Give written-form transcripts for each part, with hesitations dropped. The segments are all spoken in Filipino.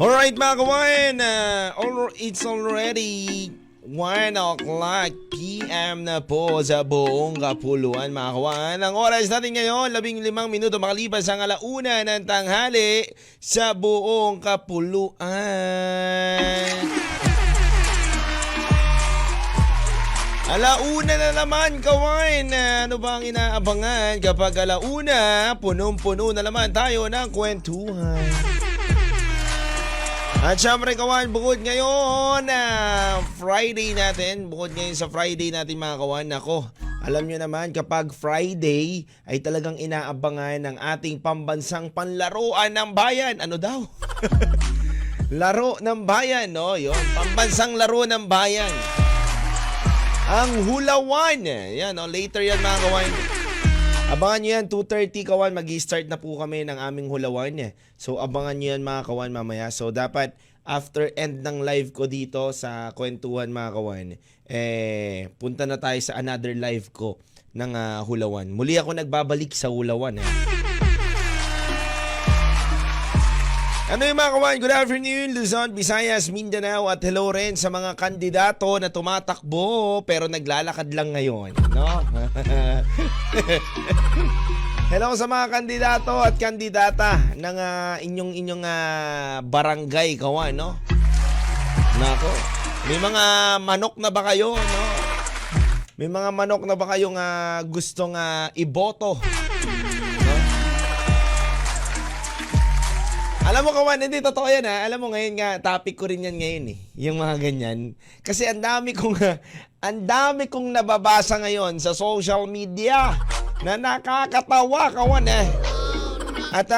Alright mga kawan, it's already 1 o'clock PM na po sa buong Kapuluan mga kawan. Ang oras natin ngayon, 15 minuto makalipas ang 1:00 ng tanghali sa buong Kapuluan. Alauna na naman kawan. Ano ba ang inaabangan kapag alauna? Punong-puno na naman tayo ng kwentuhan. At syempre kawan, bukod ngayon Friday natin, bukod ngayon sa Friday natin mga kawan, nako, alam nyo naman kapag Friday ay talagang inaabangan ng ating pambansang panlaruan ng bayan. Ano daw? Laro ng bayan, no? Yun, pambansang laro ng bayan. Ang hulawan. Yan, no? Later yan mga kawan. Abangan nyo yan, 2:30 kawan, mag-i-start na po kami ng aming hulawan. So abangan nyo yan mga kawan mamaya. So dapat after end ng live ko dito sa kwentuhan mga kawan, punta na tayo sa another live ko ng hulawan. Muli ako nagbabalik sa hulawan. Ano yung mga kawan? Good afternoon, Luzon, Visayas, Mindanao at hello rin sa mga kandidato na tumatakbo pero naglalakad lang ngayon, no? Hello sa mga kandidato at kandidata ng inyong barangay kawan, no? Nako, may mga manok na ba kayo, no? May mga manok na ba kayong gustong iboto? Alam mo kawan, hindi totoo yan Alam mo ngayon nga, topic ko rin yan ngayon yung mga ganyan. Kasi ang dami kong nababasa ngayon sa social media na nakakatawa kawan At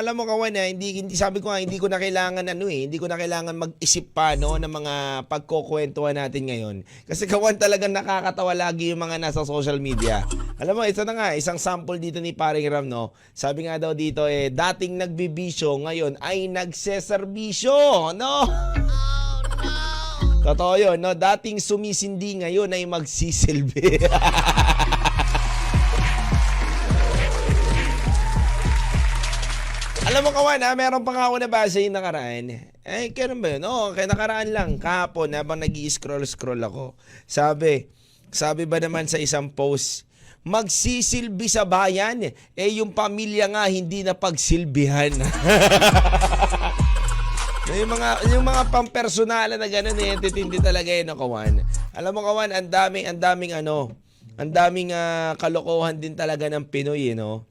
alam mo kawan hindi sabi ko hindi ko na kailangan hindi ko na kailangan mag-isip pa ng mga pagkukwentuhan natin ngayon. Kasi kawan talagang nakakatawa lagi yung mga nasa social media. Alam mo, ito na nga, isang sample dito ni Paring Ram, no? Sabi nga daw dito, dating nagbibisyo, ngayon ay nagseserbisyo, no? Oh, no! Totoo yun, no? Dating sumisindi, ngayon ay magsisilbi. Alam mo kawan meron pa nga ako nabasa yung nakaraan. Kailan ba yun? Kaya nakaraan lang, kahapon, habang nag-i-scroll ako. Sabi ba naman sa isang post, magsisilbi sa bayan, yung pamilya nga hindi na pagsilbihan. yung mga pampersonalan na gano'n titindi talaga kawan. Alam mo kawan, ang daming kalokohan din talaga ng Pinoy, no?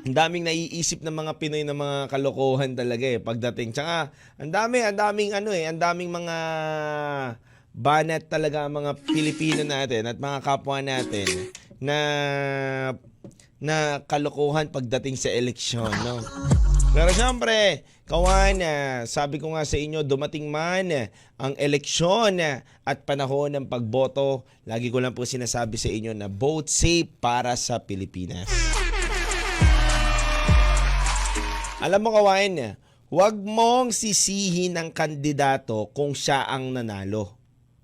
Ang daming naiisip ng mga Pinoy na mga kalokohan talaga pagdating. Tsaka ang daming mga banat talaga ang mga Pilipino natin at mga kapwa natin na kalokohan pagdating sa eleksyon, no? Pero syempre, kawan, sabi ko nga sa inyo, dumating man ang eleksyon at panahon ng pagboto, lagi ko lang po sinasabi sa inyo na vote safe para sa Pilipinas. Alam mo kawan, huwag mong sisihin ang kandidato kung siya ang nanalo.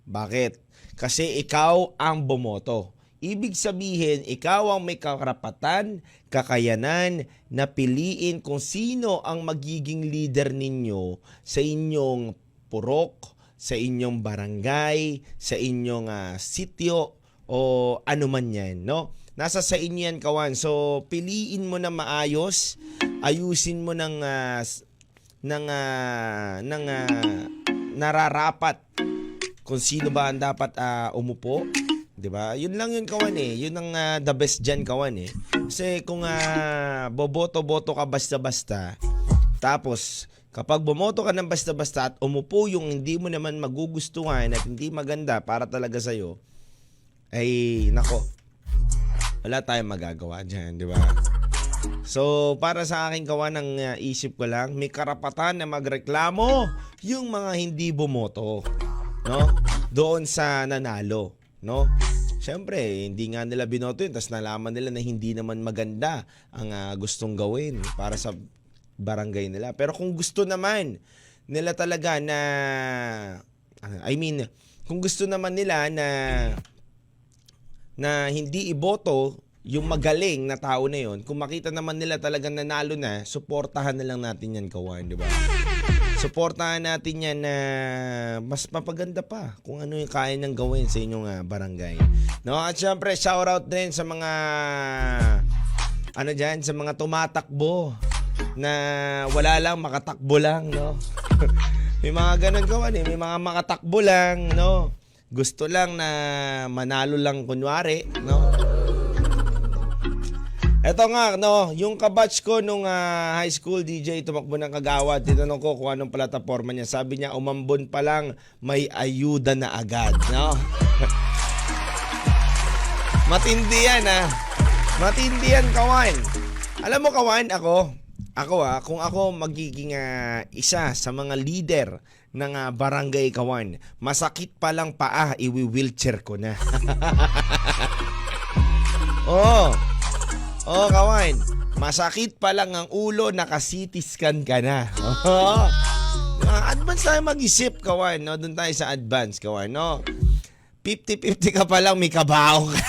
Bakit? Kasi ikaw ang bumoto. Ibig sabihin, ikaw ang may karapatan, kakayanan na piliin kung sino ang magiging leader ninyo sa inyong purok, sa inyong barangay, sa inyong sityo o ano man yan, no? Nasa sa inyo yan kawan. So piliin mo na maayos, ayusin mo ng nararapat kung sino ba ang dapat umupo, 'di ba? Yun lang yun kawan Yun ang the best diyan kawan Kasi kung boboto ka basta-basta, tapos kapag bumoto ka ng basta-basta at umupo yung hindi mo naman magugustuhan at hindi maganda para talaga sa'yo, ay nako, wala tayong magagawa dyan, di ba? So, para sa akin kawan, ang isip ko lang, may karapatan na magreklamo yung mga hindi bumoto, no? Doon sa nanalo, no? Siyempre, hindi nga nila binoto yun, tapos nalaman nila na hindi naman maganda ang gustong gawin para sa barangay nila. Pero kung gusto naman nila talaga na, kung gusto naman nila na hindi iboto yung magaling na tao na yon, kung makita naman nila talagang nanalo na, suportahan na lang natin yan kawan, di ba? Suportahan natin yan na mas mapaganda pa kung ano yung kaya niyang gawin sa inyong barangay. No? At syempre, shoutout din sa mga sa mga tumatakbo na wala lang, makatakbo lang, no? May mga ganun kawan may mga makatakbo lang, no? Gusto lang na manalo lang kunwari, no? Eto nga, no, yung kabatch ko nung high school DJ, tumakbo ng Kagawad, tinanong ko kung anong plataforma niya. Sabi niya, umambon pa lang, may ayuda na agad, no? Matindi yan, Matindi yan, kawan. Alam mo, kawan, ako kung ako magiging isa sa mga leader ng barangay, kawan, masakit pa lang paa, iwi-wheelchair ko na. Kawan, masakit pa lang ang ulo, naka-CT scan ka na. Advance tayo mag-isip, kawan, no? Doon tayo sa advance, kawan, no? 50-50 ka pa lang, may kabaho ka.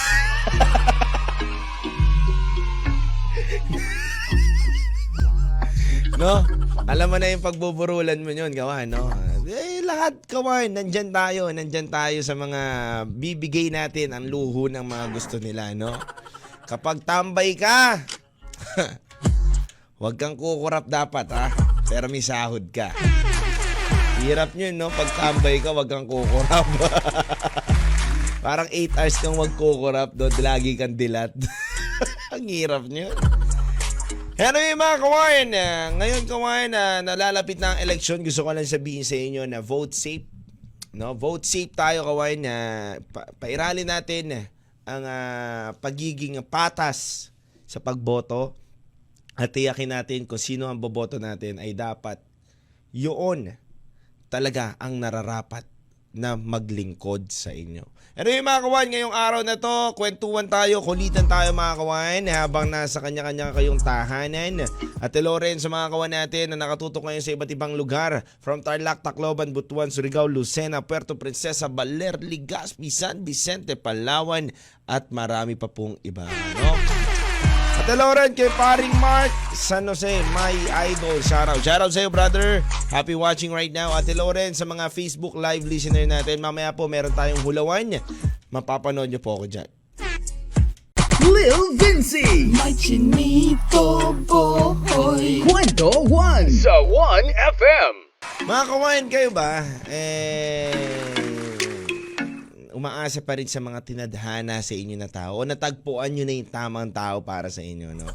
No? Alam mo na yung pagbuburulan mo yun, kawan, no? Lahat, kawan, nandyan tayo sa mga bibigay natin ang luho ng mga gusto nila, no? Kapag tambay ka, huwag kang kukurap dapat, pero may sahod ka. Hirap nyo, no? Pag tambay ka, huwag kang kukurap. Parang 8 hours kang magkukurap, doon lagi kang dilat. Ang hirap nyo. Anyway, mga kawain, ngayon kawain, nalalapit na ang eleksyon. Gusto ko lang sabihin sa inyo na vote safe. No? Vote safe tayo, kawain. Pairalin natin ang pagiging patas sa pagboto at tiyakin natin kung sino ang boboto natin ay dapat yun talaga ang nararapat na maglingkod sa inyo. Anyway, mga kawan, ngayong araw na to, kwentuhan tayo, kulitan tayo, mga kawan, habang nasa kanya-kanya kayong tahanan. At hello rin sa mga kawan natin na nakatutok ngayon sa iba't ibang lugar, from Tarlac, Tacloban, Butuan, Surigao, Lucena, Puerto Princesa, Baler, Legazpi, San Vicente, Palawan, at marami pa pong iba, no? At hello rin kay paring Mark San Jose, my idol. Shoutout sa iyo, brother. Happy watching right now. At hello rin sa mga Facebook live listener natin. Mamaya po meron tayong hulawan. Mapapanood niyo po ako dyan. Lil Vinci, my chinito boy. Kwento 1 sa 1FM. Mga kawain, kayo ba? Umaasa pa rin sa mga tinadhana sa inyo na tao o natagpuan nyo na yung tamang tao para sa inyo, no?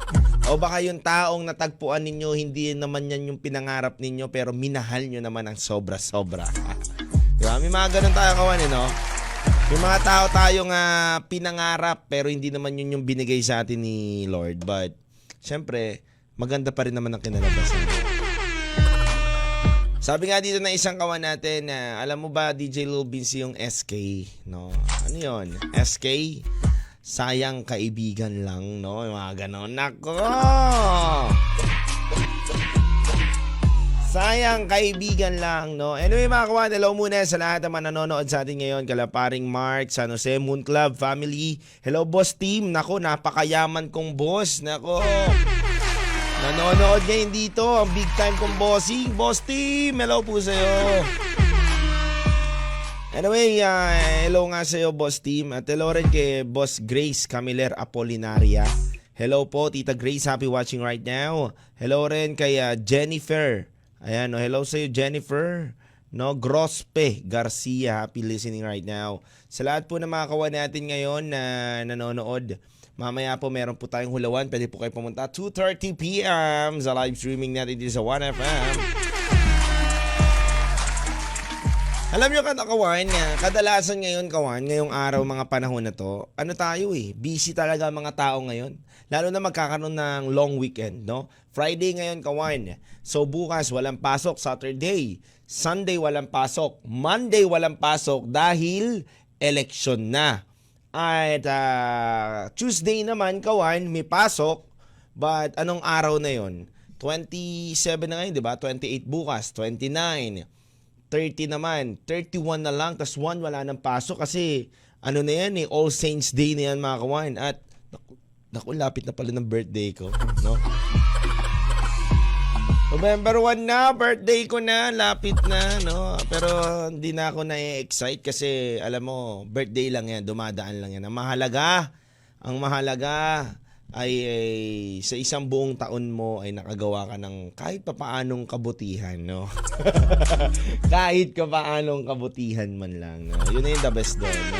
O baka yung taong natagpuan ninyo, hindi naman yan yung pinangarap ninyo pero minahal nyo naman ang sobra-sobra. Diba? May mga ganun tayo, kawan, no? Yung mga tao tayong pinangarap pero hindi naman yun yung binigay sa atin ni Lord. But, syempre, maganda pa rin naman ang kinalabasan. Sabi nga dito na isang kawan natin, alam mo ba, DJ Lil Vinci, yung SK, no? Ano yun? SK? Sayang kaibigan lang, no? Yung mga ganon. Nako! Sayang kaibigan lang, no? Anyway, mga kawan, hello muna sa lahat ng nanonood sa atin ngayon. Kalaparing Mark, San Jose, Moon Club, family. Hello, boss team. Nako, napakayaman kong boss. Nako! Nanonood ngayon dito, ang big time kong bossing. Boss team, hello po sa'yo. Anyway, hello nga sa'yo, boss team. At hello rin kay Boss Grace Camiler Apolinaria. Hello po, Tita Grace, happy watching right now. Hello rin kay Jennifer. Ayan, no, hello sa'yo, Jennifer. No, Grospe Garcia, happy listening right now. Sa lahat po ng mga kawan natin ngayon na nanonood, mamaya po meron po tayong hulawan. Pwede po kayo pumunta 2:30 p.m. sa live streaming natin dito sa 1FM. Alam nyo kawan, kadalasan ngayon kawan, ngayong araw, mga panahon na to, ano tayo busy talaga mga tao ngayon. Lalo na magkakaroon ng long weekend, no? Friday ngayon kawan. So bukas walang pasok, Saturday, Sunday walang pasok, Monday walang pasok dahil election na. At Tuesday naman, kawan, may pasok. But anong araw na yon? 27 na ngayon, di ba? 28 bukas, 29, 30 naman, 31 na lang, tas 1 wala nang pasok kasi ano na yan All Saints Day na yan, mga kawan. At naku, lapit na pala ng birthday ko, no? November 1 na, birthday ko na, lapit na, no? Pero hindi na ako na-excite kasi alam mo, birthday lang yan, dumadaan lang yan. Ang mahalaga ay sa isang buong taon mo ay nakagawa ka ng kahit papaanong kabutihan, no? Kahit papaanong kabutihan man lang, no? Yun na yung the best doon, no?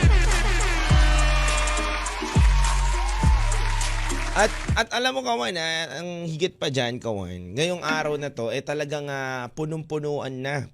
At alam mo kawan, ang higit pa dyan kawan, ngayong araw na to talagang punong-punuan na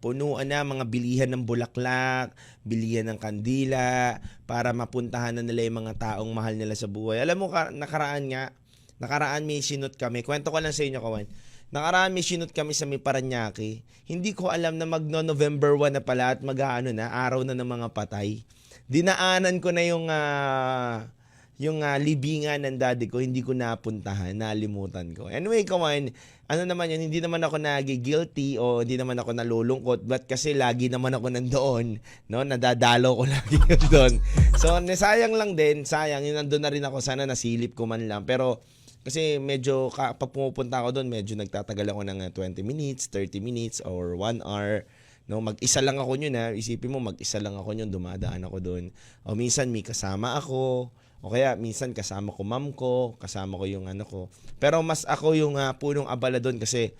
mga bilihan ng bulaklak, bilihan ng kandila para mapuntahan na nila yung mga taong mahal nila sa buhay. Alam mo nakaraan may sinut kami. Kwento ko lang sa inyo kawan. Nakaraan may sinut kami sa may Paranaque. Hindi ko alam na November 1 na pala at na araw na ng mga patay. Dinaanan ko na yung libingan ng daddy ko, hindi ko napuntahan, nalimutan ko. Anyway, kawan, ano naman yun, hindi naman ako nagi-guilty o hindi naman ako nalulungkot, but kasi lagi naman ako nandoon, no? Nadadalo ko lagi doon. So, sayang lang din, yun nandun na rin ako, sana nasilip ko man lang. Pero, kasi medyo, kapag pumupunta ako doon, medyo nagtatagal ako ng 20 minutes, 30 minutes, or 1 hour. No, mag-isa lang ako yun Isipin mo, mag-isa lang ako yun, dumadaan ako doon. O minsan may kasama ako, o kaya minsan kasama ko ma'am ko, kasama ko yung ano ko. Pero mas ako yung punong abala doon kasi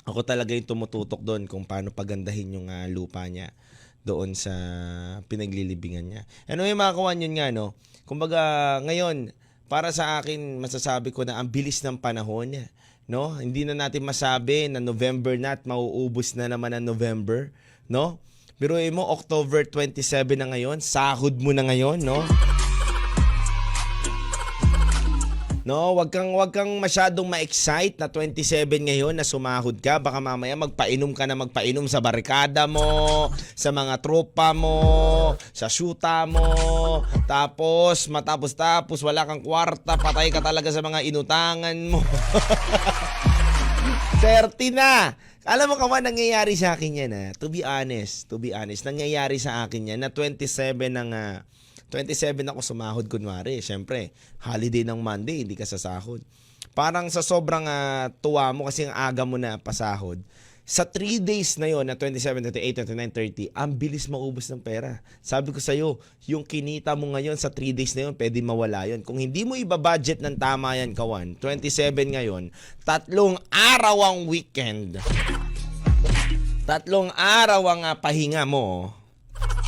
ako talaga yung tumututok doon kung paano pagandahin yung lupa niya doon sa pinaglilibingan niya. Anyway, mga kawan, yun nga, no? Kumbaga, ngayon, para sa akin, masasabi ko na ang bilis ng panahon, no? Hindi na natin masabi na November na at mauubos na naman ang November, no? Biruin mo, October 27 na ngayon, sahod mo na ngayon, no? No, wag kang masyadong ma-excite na 27 ngayon na sumahod ka. Baka mamaya magpainom sa barikada mo, sa mga tropa mo, sa syuta mo. Tapos wala kang kwarta, patay ka talaga sa mga inutangan mo. 30 na. Alam mo kawan, nangyayari sa akin yan To be honest, nangyayari sa akin yan na 27 ako sumahod kunwari. Siyempre, holiday ng Monday, hindi ka sasahod. Parang sa sobrang tuwa mo kasi ang aga mo na pasahod. Sa 3 days na yon na 27, 28, 29, 30, ang bilis maubos ng pera. Sabi ko sa'yo, yung kinita mo ngayon sa 3 days na yon, pwede mawala yon. Kung hindi mo iba-budget ng tama yan, kawan, 27 ngayon, 3 araw ang weekend. 3 araw ang pahinga mo.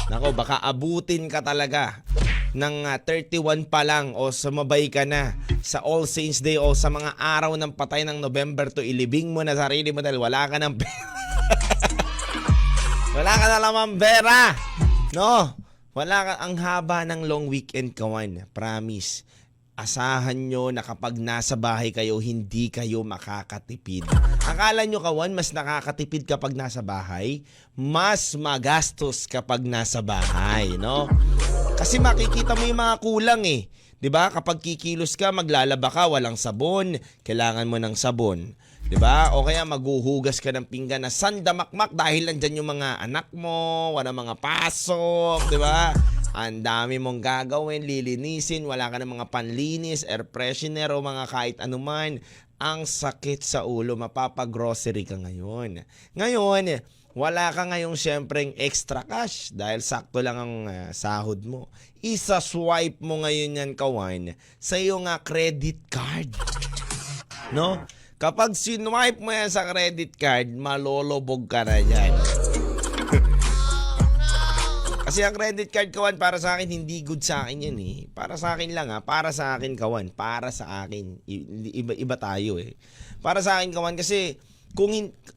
Nako, baka abutin ka talaga ng 31 pa lang o sumabay ka na sa All Saints Day o sa mga araw ng patay ng November to ilibing mo na sarili mo dahil wala ka ng pera. Wala ka na lamang pera. No? Wala ka, ang haba ng long weekend kawan. Promise. Asahan nyo na kapag nasa bahay kayo, hindi kayo makakatipid. Akala nyo kawan, mas nakakatipid kapag nasa bahay, mas magastos kapag nasa bahay, no? Kasi makikita mo yung mga kulang 'Di ba? Kapag kikilos ka, maglalaba ka, walang sabon, kailangan mo ng sabon. 'Di ba? O kaya maghuhugas ka ng pinggan na sandamakmak dahil nandiyan yung mga anak mo, wala mga pasok, 'di ba? Ang dami mong gagawin, lilinisin, wala ka ng mga panlinis, air freshener o mga kahit anuman. Ang sakit sa ulo, mapapag-grocery ka ngayon. Ngayon, wala ka ngayong syempreng extra cash dahil sakto lang ang sahod mo. Isa-swipe mo ngayon yan, kawan, sa iyong credit card. No? Kapag sinwipe mo yan sa credit card, malolobog ka na yan. Kasi ang credit card, kawan, para sa akin, hindi good sa akin yan Para sa akin lang para sa akin, kawan, para sa akin. Iba tayo Para sa akin, kawan, kasi kung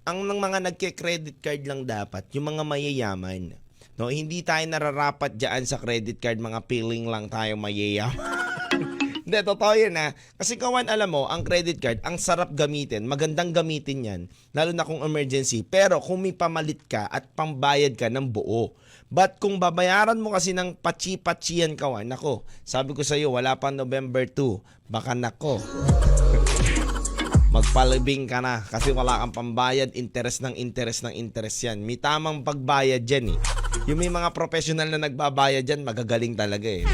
ang mga nagke-credit card lang dapat, yung mga mayayaman. No, hindi tayo nararapat diyan sa credit card, mga feeling lang tayo mayayaman. Hindi, totoo yan Kasi kawan, alam mo, ang credit card, ang sarap gamitin, magandang gamitin yan, lalo na kung emergency. Pero kung may pamalit ka at pambayad ka ng buo. But kung babayaran mo kasi ng patsi-patsiyan, kawan, nako, sabi ko sa'yo, wala pa November 2, baka nako. Magpalibing ka na kasi wala kang pambayad, interest yan. May tamang pagbayad dyan Yung may mga professional na nagbabayad dyan, magagaling talaga No?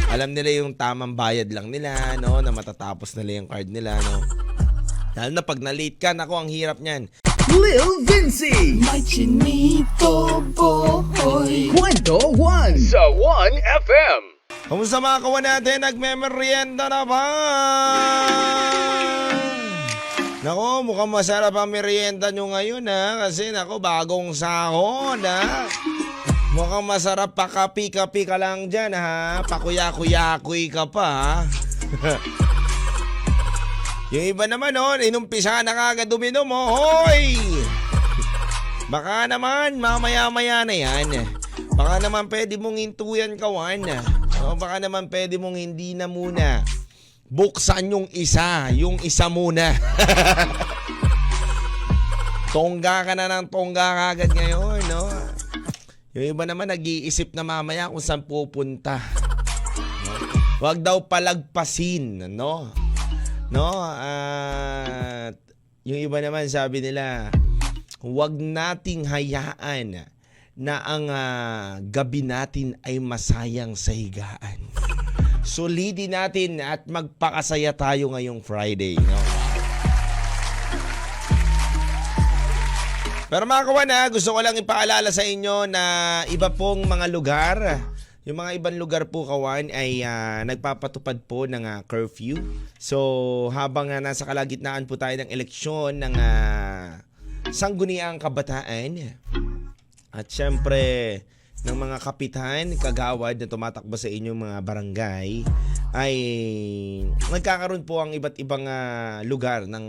Alam nila yung tamang bayad lang nila, no? Na matatapos nila yung card nila, no? Lalo na pag na-late ka, nako, ang hirap niyan. Lil Vinci. My chinito boy. Kwento 1 sa 1FM. Kumusta mga kawan natin? Nagme-merienda na ba? Nako, mukhang masarap ang merienda nyo ngayon ha. Kasi nako, bagong sahod ha. Mukhang masarap, pakapi-kapi ka lang dyan ha. Pakuya-kuya-kuy ka pa ha. Yung iba naman inumpisa na kagad uminom hoy! Baka naman, mamaya-maya na yan. Baka naman pwede mong hintuyan kawan. O baka naman pwede mong hindi na muna. Buksan yung isa muna. Tongga ka na ng tongga kagad ngayon, no? Yung iba naman nag-iisip na mamaya kung saan pupunta. Wag daw palagpasin, no? No? At yung iba naman sabi nila, wag nating hayaan na ang gabi natin ay masayang sa higaan. Solidin natin at magpakasaya tayo ngayong Friday, no? Pero mga kawan gusto ko lang ipaalala sa inyo na iba pong mga lugar, yung mga ibang lugar po kawan ay nagpapatupad po ng curfew. So habang nasa kalagitnaan po tayo ng eleksyon ng sangguniang kabataan at syempre ng mga kapitan, kagawad na tumatakbo sa inyong mga barangay, ay nagkakaroon po ang iba't ibang lugar ng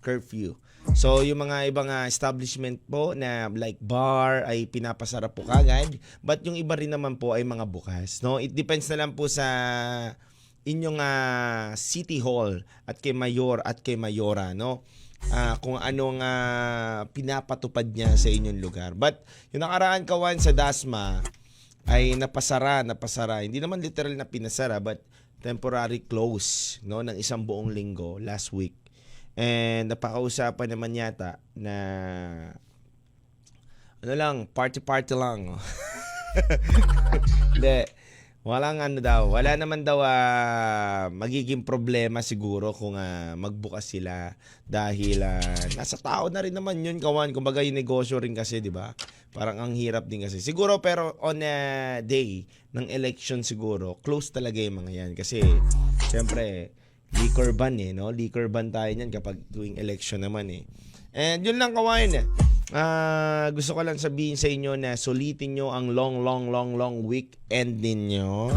curfew. So yung mga ibang establishment po na like bar ay pinapasara po kagad, but yung iba rin naman po ay mga bukas, no? It depends na lang po sa inyong city hall at kay mayor at kay mayora, no? Kung anong pinapatupad niya sa inyong lugar. But yung nakaraan kawan sa Dasma ay napasara. Hindi naman literal na pinasara, but temporary close, no, ng isang buong linggo last week. And napakausapan naman yata na party lang. Hindi. Wala naman daw magiging problema siguro kung magbukas sila dahil nasa tao na rin naman yun kawan. Kumbaga yung negosyo rin kasi, di ba? Parang ang hirap din kasi. Siguro pero on a day ng election siguro, close talaga yung mga yan. Kasi syempre, liquor ban no? Liquor ban tayo niyan kapag tuwing election naman And yun lang kawan. Gusto ko lang sabihin sa inyo na sulitin nyo ang long weekend ninyo.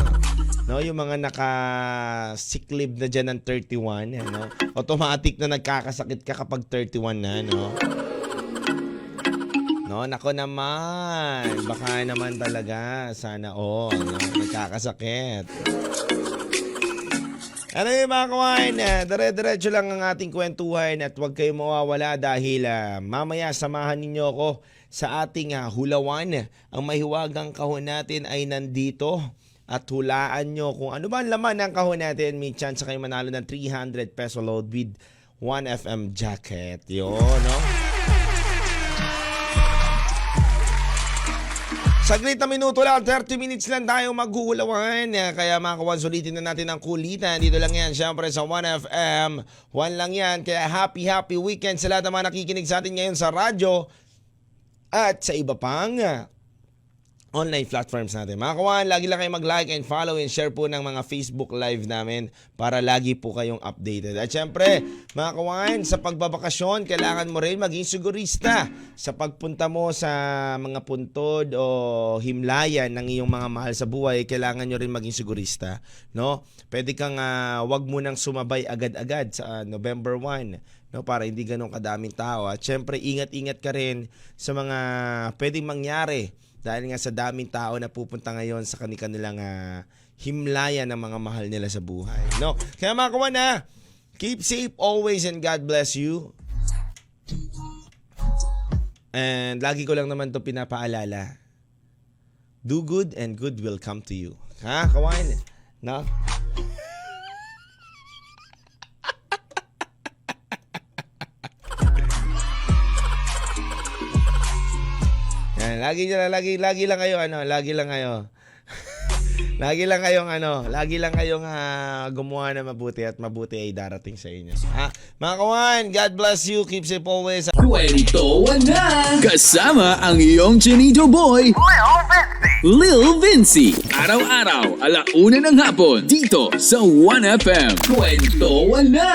No, yung mga naka-sick leave na dyan ng 31, no? Automatic na nagkakasakit ka kapag 31 na, no? No, nako naman. Baka naman talaga sana no? Nagkakasakit. Ano yung mga kawan, dire-diretso lang ang ating kwentuhan at huwag kayong mawawala dahil mamaya samahan ninyo ako sa ating hulawan. Ang mahiwagang kahon natin ay nandito at hulaan nyo kung ano ba ang laman ng kahon natin. May chance kayo manalo ng 300 peso load with 1FM jacket. Yun, no? Saglit na minuto lang, 30 minutes lang tayo maghuhulawan. Kaya mga kawan, sulitin na natin ang kulitan. Dito lang yan, syempre sa 1FM. 1 lang yan. Kaya happy weekend sa lahat ng mga nakikinig sa atin ngayon sa radyo at sa iba pang online platforms natin. Mga kawan, lagi lang kayo mag-like and follow and share po ng mga Facebook live namin para lagi po kayong updated. At syempre, mga kawan, sa pagbabakasyon, kailangan mo rin maging sigurista. Sa pagpunta mo sa mga puntod o himlayan ng iyong mga mahal sa buhay, kailangan nyo rin maging sigurista. No? Pwede kang wag mo nang sumabay agad-agad sa November 1. No, para hindi ganun kadaming tao. At syempre, ingat-ingat ka rin sa mga pwedeng mangyari dahil nga sa daming tao na pupunta ngayon sa kanilang himlayan ng mga mahal nila sa buhay. No? Kaya mga kawan keep safe always and God bless you. And lagi ko lang naman to pinapaalala. Do good and good will come to you. Ha, kawan? No? Lagi lang kayo Lagi lang kayong gumawa na mabuti at mabuti ay darating sa inyo. Mga kawan, God bless you. Keep safe always. Kwentuhan na! Kasama ang iyong Chinito Boy, Lil Vinci. Araw-araw, 1:00 ng hapon, dito sa 1FM. Kwentuhan na!